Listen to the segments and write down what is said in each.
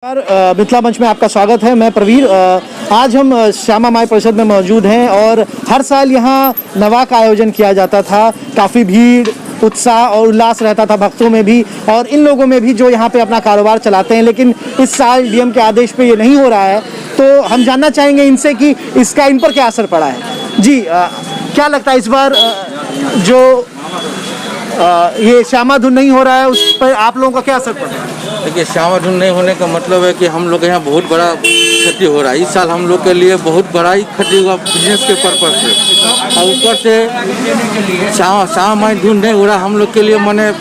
मिथिला मंच में आपका स्वागत है। मैं प्रवीर। आज हम श्यामा माई परिषद में मौजूद हैं और हर साल यहाँ नवा का आयोजन किया जाता था। काफ़ी भीड़, उत्साह और उल्लास रहता था भक्तों में भी और इन लोगों में भी जो यहाँ पे अपना कारोबार चलाते हैं। लेकिन इस साल डीएम के आदेश पे ये नहीं हो रहा है, तो हम जानना चाहेंगे इनसे कि इसका इन पर क्या असर पड़ा है। जी, क्या लगता है इस बार जो ये श्यामा धुन नहीं हो रहा है उस पर आप लोगों का क्या असर पड़ा है? देखिए, श्यामा धुन नहीं होने का मतलब है कि हम लोग के यहाँ बहुत बड़ा क्षति हो रहा है। इस साल हम लोग के लिए बहुत बड़ा ही क्षति हुआ बिजनेस के पर्पज से, और ऊपर से श्यामा माई धुन नहीं हो रहा हम लोग के लिए मने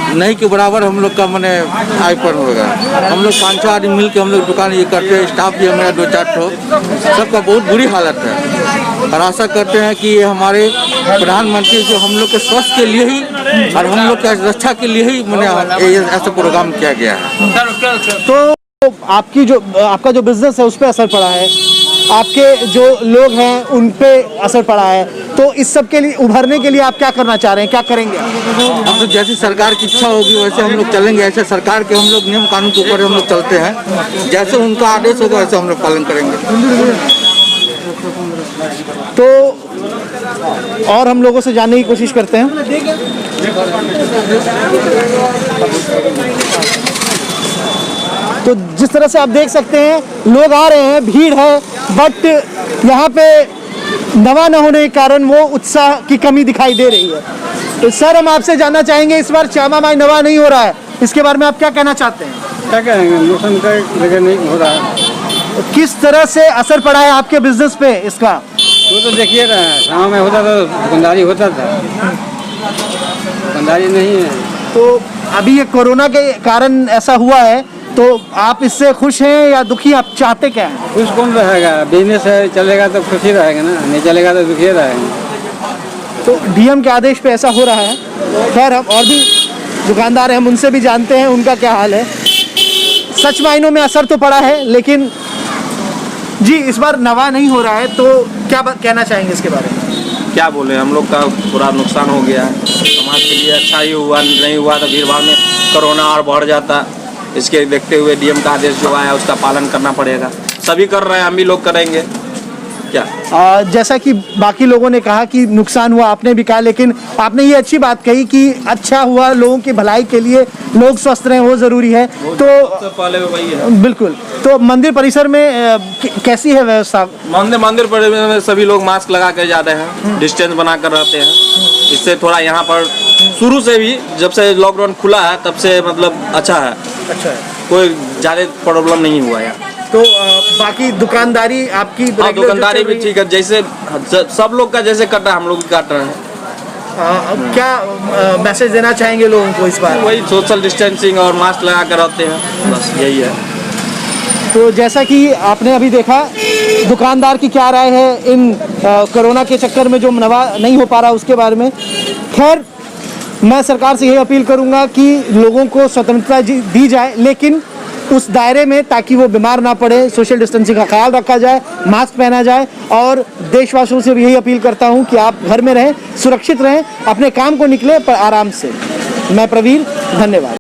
नहीं के बराबर हम लोग का मने आय पर होगा। हम लोग 5-6 आदमी मिल के हम लोग दुकान ये करते हैं। स्टाफ भी है मेरा 2-4 ठो, सबका बहुत बुरी हालत है। और आशा करते हैं कि ये हमारे प्रधानमंत्री जो हम लोग के स्वास्थ्य के लिए ही और हम लोग के रक्षा के लिए ही मैंने ऐसा प्रोग्राम किया गया है। तो आपका जो बिजनेस है उस पर असर पड़ा है, आपके जो लोग हैं उन पे असर पड़ा है, तो इस सब के लिए उभरने के लिए आप क्या करना चाह रहे हैं, क्या करेंगे? हम तो जैसी सरकार की इच्छा होगी वैसे हम लोग चलेंगे। ऐसे सरकार के हम लोग नियम कानून के ऊपर हम लोग चलते हैं। जैसे उनका आदेश होगा वैसे हम लोग पालन करेंगे। तो और हम लोगों से जानने की कोशिश करते हैं। तो जिस तरह से आप देख सकते हैं लोग आ रहे हैं, भीड़ है, बट यहाँ पे नवा न होने के कारण वो उत्साह की कमी दिखाई दे रही है। तो सर, हम आपसे जानना चाहेंगे इस बार श्यामा माई नवा नहीं हो रहा है, इसके बारे में आप क्या कहना चाहते हैं? क्या कहेंगे, नुकसान का जगह नहीं हो रहा है। किस तरह से असर पड़ा है आपके बिजनेस पे इसका? वो तो देखिए रहा है, गाँव में होता तो दुकानदारी होता था, दुकानदारी नहीं है। तो अभी ये कोरोना के कारण ऐसा हुआ है, तो आप इससे खुश हैं या दुखी? आप चाहते क्या हैं? खुश कौन रहेगा? बिजनेस है, चलेगा तो खुशी रहेगा ना, नहीं चलेगा तो दुखी रहेगा। तो डीएम के आदेश पे ऐसा हो रहा है। खैर, हम और भी दुकानदार हैं, हम उनसे भी जानते हैं उनका क्या हाल है। सच मायनों में असर तो पड़ा है, लेकिन जी इस बार नवा नहीं हो रहा है, तो क्या कहना चाहेंगे इसके बारे में? क्या बोले, हम लोग का पूरा नुकसान हो गया है। समाज के लिए अच्छा ही हुआ, नहीं हुआ तो भीड़ भाड़ में कोरोना और बढ़ जाता। इसके देखते हुए डीएम का आदेश जो आया उसका पालन करना पड़ेगा। सभी कर रहे हैं, हम भी लोग करेंगे। क्या जैसा कि बाकी लोगों ने कहा कि नुकसान हुआ, आपने भी कहा, लेकिन आपने ये अच्छी बात कही कि अच्छा हुआ, लोगों की भलाई के लिए लोग स्वस्थ रहें वो ज़रूरी है। तो पहले वही है। बिल्कुल। तो मंदिर परिसर में कैसी है व्यवस्था? मंदिर परिसर में सभी लोग मास्क लगा कर जाते हैं, डिस्टेंस बना कर रहते हैं। इससे थोड़ा यहाँ पर शुरू से भी जब से लॉकडाउन खुला है तब से मतलब अच्छा है। अच्छा है, कोई ज़्यादा प्रॉब्लम नहीं हुआ है। तो बाकी दुकानदारी आपकी? हाँ, दुकानदारी भी ठीक है, जैसे सब लोग का जैसे कट रहा है हम लोग भी काट रहे हैं। क्या मैसेज देना चाहेंगे लोगों को इस बार? वही सोशल डिस्टेंसिंग और मास्क लगा कर रहते हैं, बस यही है। तो जैसा कि आपने अभी देखा, दुकानदार की क्या राय है इन कोरोना के चक्कर में जो नवा नहीं हो पा रहा उसके बारे में। खैर, मैं सरकार से यही अपील करूंगा कि लोगों को स्वतंत्रता दी जाए, लेकिन उस दायरे में, ताकि वो बीमार ना पड़े। सोशल डिस्टेंसिंग का ख्याल रखा जाए, मास्क पहना जाए, और देशवासियों से भी यही अपील करता हूं कि आप घर में रहें, सुरक्षित रहें, अपने काम को निकले पर आराम से। मैं प्रवीर, धन्यवाद।